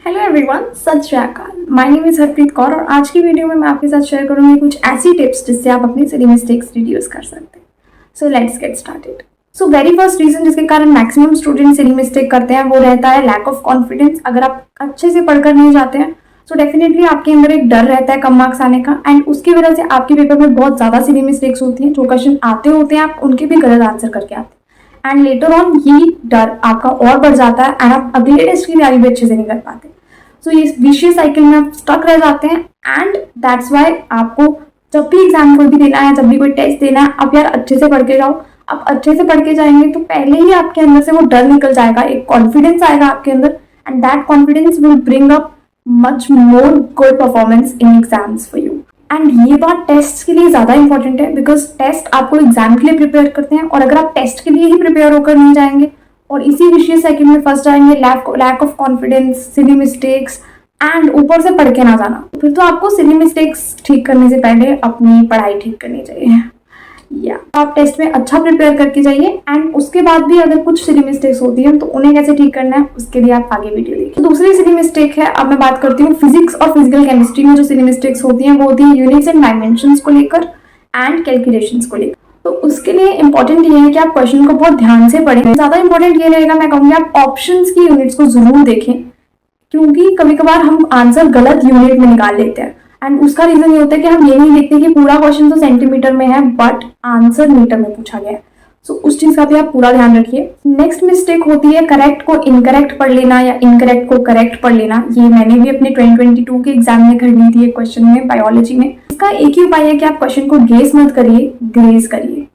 Hello everyone, सत श्री अकाल। My name is Harpreet Kaur और आज की वीडियो में मैं आपके साथ शेयर करूंगी कुछ ऐसी टिप्स जिससे आप अपनी सिली मिस्टेक्स रिड्यूस कर सकते हैं। So let's get started. So very first reason जिसके कारण मैक्सिमम स्टूडेंट सिली मिस्टेक करते हैं वो रहता है लैक ऑफ कॉन्फिडेंस। अगर आप अच्छे से पढ़कर नहीं जाते हैं तो डेफिनेटली आपके अंदर एक डर रहता है कम मार्क्स आने का, एंड उसकी वजह से आपके पेपर में बहुत ज्यादा सिली मिस्टेक्स होती हैं। जो क्वेश्चन आते होते हैं आप उनके भी गलत आंसर करके आते हैं, एंड लेटर ऑन ये डर आपका और बढ़ जाता है एंड आप अगले टेस्ट की तैयारी भी अच्छे से नहीं कर पाते। सो ये विशियस साइकिल में आप स्टक रह जाते हैं, एंड दैट्स वाई आपको जब भी एग्जाम कोई भी देना है, जब भी कोई टेस्ट देना है, आप यार अच्छे से पढ़ के जाओ। आप अच्छे से पढ़ के जाएंगे तो पहले ही आपके अंदर से वो डर निकल जाएगा, एक कॉन्फिडेंस आएगा आपके अंदर, and that confidence will bring up much more good performance in exams for you. And ये बात टेस्ट के लिए ज्यादा इंपॉर्टेंट है, बिकॉज टेस्ट आपको एग्जाम के लिए प्रिपेयर करते हैं, और अगर आप टेस्ट के लिए ही प्रिपेयर होकर नहीं जाएंगे और इसी विशेष साइकिल में फंस जाएंगे, lack of confidence, silly mistakes and ऊपर से पढ़ के ना जाना, फिर तो आपको सिली मिस्टेक्स ठीक करने से पहले अपनी पढ़ाई ठीक करनी चाहिए। या आप टेस्ट में अच्छा प्रिपेयर करके जाइए, एंड उसके बाद भी अगर कुछ सिली मिस्टेक्स होती हैं तो उन्हें कैसे ठीक करना है उसके लिए आप आगे वीडियो देखिए। तो दूसरी सिली मिस्टेक है, अब मैं बात करती हूँ फिजिक्स और फिजिकल केमिस्ट्री में जो सिली मिस्टेक्स होती हैं वो होती है यूनिट्स एंड डायमेंशंस को लेकर एंड कैलकुलेशंस को लेकर। तो उसके लिए इंपॉर्टेंट ये है कि आप क्वेश्चन को बहुत ध्यान से पढ़ें। ज्यादा इंपॉर्टेंट ये रहेगा, मैं कहूँगी आप ऑप्शंस की यूनिट्स को जरूर देखें, क्योंकि कभी कभार हम आंसर गलत यूनिट में निकाल लेते हैं, एंड उसका रीजन ये होता है कि हम ये नहीं देखते कि पूरा क्वेश्चन तो सेंटीमीटर में है बट आंसर मीटर में पूछा गया है। सो उस चीज का भी आप पूरा ध्यान रखिए। नेक्स्ट मिस्टेक होती है करेक्ट को इनकरेक्ट पढ़ लेना या इनकरेक्ट को करेक्ट पढ़ लेना। ये मैंने भी अपने 2022 के एग्जाम में कर ली थी एक क्वेश्चन में, बायोलॉजी में। इसका एक ही उपाय है कि आप क्वेश्चन को गेस मत करिए, ग्रेस करिए।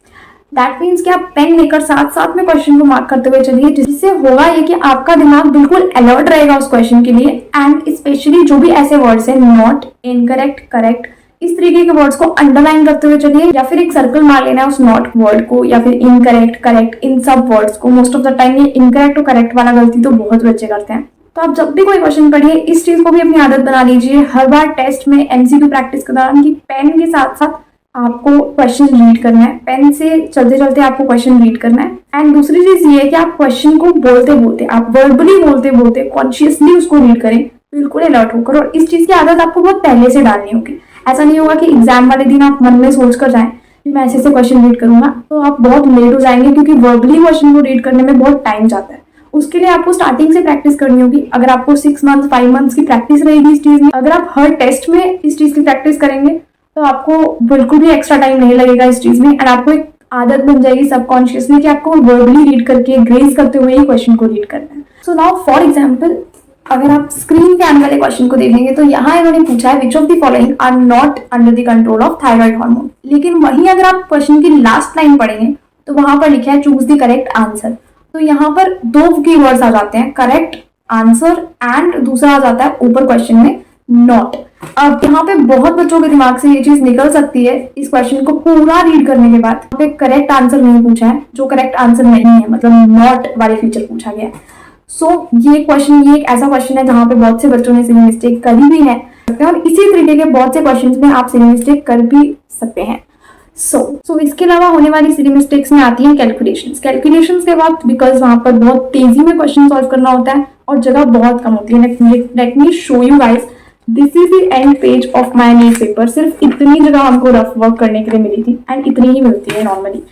दैट मीन्स कि आप पेन लेकर साथ साथ में क्वेश्चन को मार्क करते हुए चलिए, जिससे होगा ये कि आपका दिमाग बिल्कुल अलर्ट रहेगा उस क्वेश्चन के लिए, एंड स्पेशली जो भी ऐसे वर्ड्स हैं नॉट, इनकरेक्ट, करेक्ट, इस तरीके के वर्ड्स को अंडरलाइन करते हुए चलिए, या फिर एक सर्कल मार लेना है उस नॉट वर्ड को, या फिर इनकरेक्ट, करेक्ट, इन सब वर्ड्स को। मोस्ट ऑफ द टाइम ये इनकरेक्ट और करेक्ट वाला गलती तो बहुत बच्चे करते हैं। तो आप जब भी कोई क्वेश्चन पढ़िए इस चीज को भी अपनी आदत बना लीजिए हर बार टेस्ट में एमसीक्यू प्रैक्टिस के दौरान कि पेन के साथ साथ आपको क्वेश्चन रीड करना है, पेन से चलते चलते आपको क्वेश्चन रीड करना है। एंड दूसरी चीज ये है कि आप क्वेश्चन को बोलते बोलते, आप वर्बली बोलते बोलते कॉन्शियसली उसको रीड करें, बिल्कुल अलर्ट होकर। और इस चीज की आदत आपको बहुत पहले से डालनी होगी। ऐसा नहीं होगा कि एग्जाम वाले दिन आप मन में सोच कर जाएं कि मैं ऐसे क्वेश्चन रीड करूंगा, तो आप बहुत लेट हो जाएंगे, क्योंकि वर्बली क्वेश्चन को रीड करने में बहुत टाइम जाता है। उसके लिए आपको स्टार्टिंग से प्रैक्टिस करनी होगी। अगर आपको 6 मंथ 5 मंथ्स की प्रैक्टिस रहेगी इस चीज में, अगर आप हर टेस्ट में इस चीज की प्रैक्टिस करेंगे तो आपको बिल्कुल भी एक्स्ट्रा टाइम नहीं लगेगा इस चीज में, एंड आपको एक आदत बन जाएगी सबकॉन्शियसली कि आपको वर्बली रीड करके ग्रेस करते हुए ही क्वेश्चन को रीड करना है। सो नाउ फॉर एग्जांपल, अगर आप स्क्रीन पे आने वाले क्वेश्चन को देखेंगे तो यहाँ इन्होंने पूछा है which of the following are not under the control of thyroid hormone. लेकिन वहीं अगर आप क्वेश्चन की लास्ट लाइन पढ़ेंगे तो वहां पर लिखा है चूज द करेक्ट आंसर। तो यहाँ पर दो कीवर्ड्स आ जाते हैं, करेक्ट आंसर एंड दूसरा आ जाता है ऊपर क्वेश्चन में नॉट। अब यहाँ पे बहुत बच्चों के दिमाग से ये चीज निकल सकती है इस क्वेश्चन को पूरा रीड करने के बाद। यहाँ पे करेक्ट आंसर नहीं पूछा है, जो करेक्ट आंसर नहीं है, मतलब नॉट वाले फीचर पूछा गया है। सो ये क्वेश्चन, ये एक ऐसा क्वेश्चन है जहाँ पे बहुत से बच्चों ने सिली मिस्टेक करी भी है, और इसी तरीके के बहुत से क्वेश्चन में आप सिली मिस्टेक कर भी सकते हैं। सो इसके अलावा होने वाली सिली मिस्टेक्स में आती है कैलकुलेशंस के बाद, बिकॉज वहां पर बहुत तेजी में क्वेश्चन सॉल्व करना होता है और जगह बहुत कम होती है। Let me show you guys, this is the end page of my news paper. सिर्फ इतनी जगह हमको रफ वर्क करने के लिए मिली थी, एंड इतनी ही मिलती है नॉर्मली,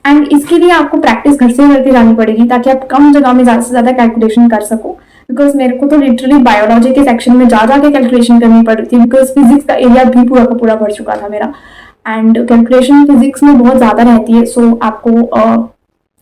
एंड इसके लिए आपको प्रैक्टिस घर से करके जानी पड़ेगी ताकि आप कम जगह में ज्यादा से ज्यादा कैलकुलेशन कर सको। बिकॉज मेरे को तो लिटरली बायोलॉजी के सेक्शन में जा जाके कैलकुलेशन करनी पड़ रही थी, बिकॉज फिजिक्स का एरिया भी पूरा का पूरा भर चुका था मेरा, एंड कैलकुलेशन फिजिक्स में बहुत ज्यादा रहती है। सो आपको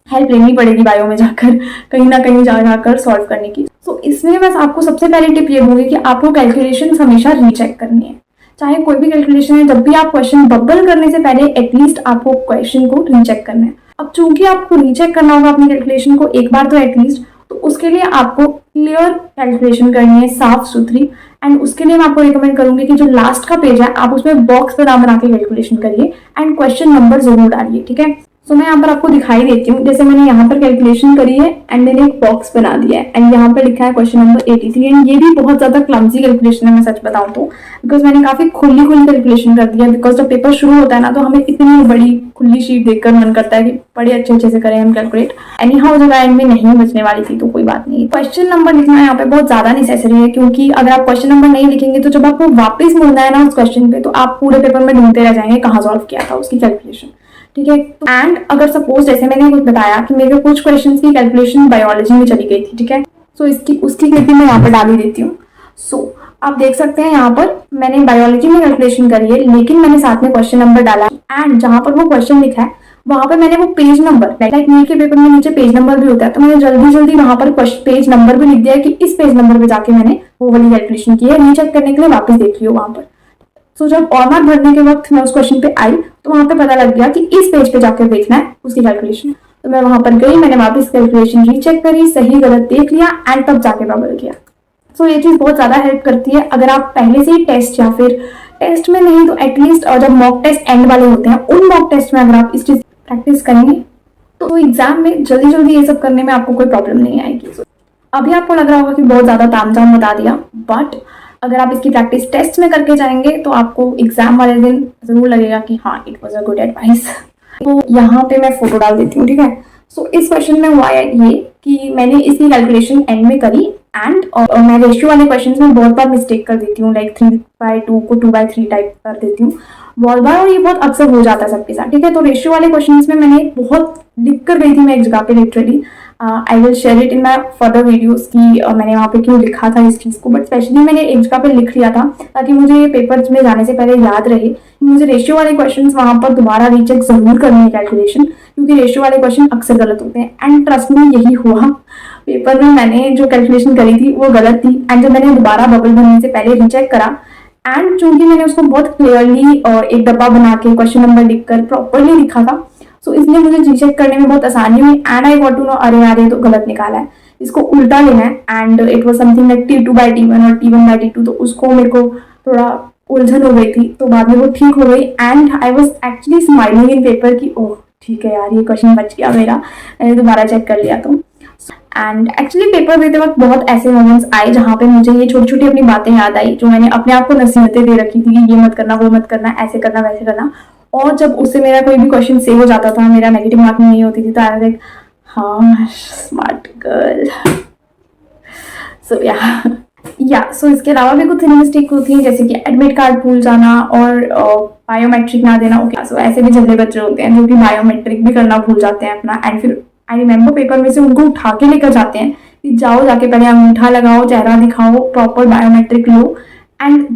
हेल्प लेनी पड़ेगी बायो में जाकर, कहीं ना कहीं जाकर सॉल्व करने की। तो इसमें बस आपको सबसे पहले टिप ये दूंगी कि आपको कैलकुलेशन हमेशा रीचेक करनी है, चाहे कोई भी कैलकुलेशन है। जब भी आप क्वेश्चन बबल करने से पहले एटलीस्ट आपको क्वेश्चन को रीचेक करना है। अब चूंकि आपको रीचेक करना होगा अपनी कैलकुलेशन को एक बार तो एटलीस्ट, तो उसके लिए आपको क्लियर कैलकुलेशन करनी है, साफ सुथरी। एंड उसके लिए मैं आपको रिकमेंड करूंगी कि जो लास्ट का पेज है आप उसमें बॉक्स बना के कैलकुलेशन करिए एंड क्वेश्चन नंबर जरूर डालिए, ठीक है। सो मैं यहाँ पर आपको दिखाई देती हूँ। जैसे मैंने यहाँ पर कैलकुलेशन करी है एंड मैंने एक बॉक्स बना दिया है एंड यहाँ पर लिखा है क्वेश्चन नंबर 83 एंड ये भी बहुत ज्यादा क्लमजी कैलकुलेशन है, मैं सच बताऊँ तो, बिकॉज मैंने काफी खुली कैलकुलेशन कर दिया। बिकॉज जब पेपर शुरू होता है ना तो हमें इतनी बड़ी खुली शीट देखकर मन करता है कि बड़े अच्छे से करें हम कैलकुलेट। एनी हाउ जगह एंड में नहीं बचने वाली थी तो कोई बात नहीं। क्वेश्चन नंबर लिखना यहाँ पे बहुत ज्यादा नेसेसरी है, क्योंकि अगर आप क्वेश्चन नंबर नहीं लिखेंगे तो जब आपको वापस मुड़ना है ना उस क्वेश्चन पे तो आप पूरे पेपर में ढूंढते रह जाएंगे कहाँ सॉल्व किया था उसकी कैलकुलेशन। ठीक है, एंड अगर सपोज जैसे मैंने कुछ बताया कि मेरे कुछ क्वेश्चंस की कैलकुलेशन बायोलॉजी में चली गई थी, ठीक है, सो इसकी उसकी क्लिप भी मैं यहाँ पर डाल ही देती हूँ। सो आप देख सकते हैं यहाँ पर मैंने बायोलॉजी में कैलकुलेशन करी है, लेकिन मैंने साथ में क्वेश्चन नंबर डाला एंड जहां पर वो क्वेश्चन लिखा है वहां पर मैंने वो पेज नंबर, लाइक नीट के पेपर में नीचे पेज नंबर भी होता है, तो मैंने जल्दी वहां पर पेज नंबर भी लिख दिया कि इस पेज नंबर पे जाके मैंने वो वाली कैलकुलेशन की है। रीचेक करने के लिए वापस देख लियो वहां पर। सो जब और मार्क भरने के वक्त मैं उस क्वेश्चन पे आई तो वहां पे पता लग गया कि इस पेज पे जाकर देखना है उसकी कैलकुलेशन। तो मैं वहां पर गई, मैंने वापस कैलकुलेशन रीचेक करी, सही गलत देख लिया एंड तब जाके बबल किया। सो ये चीज बहुत ज्यादा हेल्प करती है अगर आप पहले से ही टेस्ट या फिर टेस्ट में नहीं तो एटलीस्ट जब मॉक टेस्ट एंड वाले होते हैं उन मॉक टेस्ट में अगर आप इस चीज प्रैक्टिस करेंगे तो एग्जाम में जल्दी ये सब करने में आपको कोई प्रॉब्लम नहीं आएगी। अभी आपको लग रहा होगा कि बहुत ज्यादा तामझाम बता दिया, बट अगर आप इसकी प्रैक्टिस टेस्ट में करके जाएंगे तो आपको एग्जाम वाले दिन जरूर लगेगा कि हाँ it was a good advice. तो यहाँ पे मैं फोटो डाल देती हूँ, ठीक है। सो इस क्वेश्चन में हुआ है ये कि मैंने इसकी कैलकुलेशन एंड में करी एंड मैं रेशियो वाले क्वेश्चन में बहुत बार मिस्टेक कर देती हूँ, लाइक 3/2 को 2/3 टाइप कर देती हूँ बहुत बार, और ये बहुत अक्सर हो जाता है सबके साथ, ठीक है। तो रेशियो वाले क्वेश्चन में मैंने बहुत लिख कर गई थी मैं एक जगह पे literally. I will share it in my further videos की मैंने वहाँ पे क्यों लिखा था इस चीज़ को, बट स्पेशली मैंने एक जगह पे लिख लिया था ताकि मुझे पेपर में जाने से पहले याद रहे कि मुझे रेशियो वाले क्वेश्चंस वहाँ पर दोबारा रीचेक जरूर करनी है कैलकुलेशन, क्योंकि रेशियो वाले क्वेश्चन अक्सर गलत होते हैं। एंड ट्रस्ट में यही हुआ, पेपर में मैंने जो कैलकुलेशन करी थी वो गलत थी एंड जब मैंने दोबारा बबल भरने से पहले रीचेक करा एंड चूंकि मैंने उसको बहुत क्लियरली एक डब्बा बना के क्वेश्चन नंबर लिखकर प्रॉपरली लिखा था, सो इसलिए मुझे रीचेक करने में बहुत आसानी हुई and I got to know अरे यार ये तो गलत निकाला है, इसको उल्टा लेना है। And it was something like T2/T1 और T1/T2, तो उसको मेरे को थोड़ा उलझन हो गई थी, तो बाद में वो ठीक हो गई and I was actually smiling in paper की ओह ठीक है यार ये क्वेश्चन बच गया मेरा, मैंने दोबारा चेक कर लिया। तो एंड एक्चुअली पेपर देते वक्त बहुत ऐसे मोमेंट्स आए जहाँ पे मुझे ये छोटी छोटी अपनी बातें याद आई जो मैंने अपने आप को नसीहतें दे रखी थी कि ये मत करना वो मत करना ऐसे करना वैसे करना, और जब उससे मेरा कोई भी क्वेश्चन सेव हो जाता था, मेरा नेगेटिव मार्किंग नहीं होती थी, तो आई लाइक हाँ स्मार्ट गर्ल। सो सो इसके अलावा भी कुछ मिस्टेक होती है जैसे कि एडमिट कार्ड भूल जाना और बायोमेट्रिक ना देना। ओके सो ऐसे भी झगड़े बच्चे होते हैं जो कि बायोमेट्रिक भी करना भूल जाते हैं अपना, एंड फिर आई रिमेम्बर पेपर में से उनको उठा के लेकर जाते हैं कि जाओ जाके पहले अंगूठा लगाओ, चेहरा दिखाओ, प्रॉपर बायोमेट्रिक लो एंड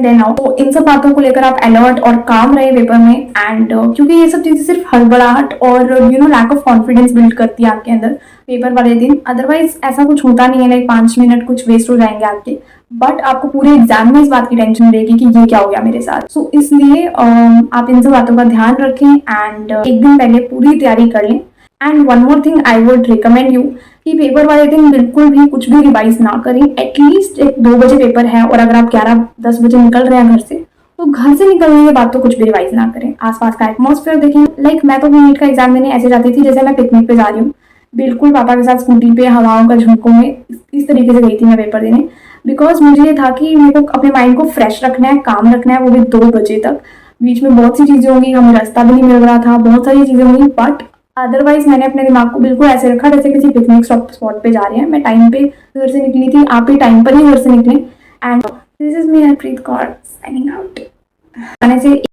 देन आओ। तो इन सब बातों को लेकर आप अलर्ट और काम रहे पेपर में एंड क्योंकि ये सब चीजें सिर्फ हड़बड़ाहट और लैक ऑफ कॉन्फिडेंस बिल्ड करती है आपके अंदर पेपर वाले दिन, अदरवाइज ऐसा कुछ होता नहीं है, लाइक 5 मिनट कुछ वेस्ट हो जाएंगे आपके, बट आपको पूरे एग्जाम में इस बात की टेंशन रहेगी कि ये क्या हो गया मेरे साथ। सो इसलिए आप इन सब बातों का ध्यान रखें एंड एक दिन पहले पूरी तैयारी कर लें। And one more thing I would recommend you कि पेपर वाले दिन बिल्कुल भी कुछ भी रिवाइज ना करें। एटलीस्ट 2 बजे पेपर है और अगर आप 11-10 बजे निकल रहे हैं घर से, तो घर से निकलने के बाद तो कुछ भी रिवाइज ना करें, आसपास का एटमॉस्फेयर देखें। लाइक मैं तो नीट का एग्जाम देने ऐसे जाती थी जैसे मैं पिकनिक पे जा रही हूँ, बिल्कुल पापा के साथ स्कूटी पे हवाओं का झोंकों में इस तरीके से गई थी मैं पेपर देने, बिकॉज मुझे ये था कि मेरे को अपने माइंड को फ्रेश रखना है, काम रखना है, वो भी 2 बजे तक। बीच में बहुत सी चीजें होंगी, हमें रास्ता भी नहीं मिल रहा था, बहुत सारी चीजें होंगी, बट अदरवाइज मैंने अपने दिमाग को बिल्कुल ऐसे रखा जैसे किसी पिकनिक स्पॉट पे जा रहे हैं। मैं टाइम पे घर से निकली थी, आप भी टाइम पर ही घर से निकले। And this is me Harpreet Kaur signing out.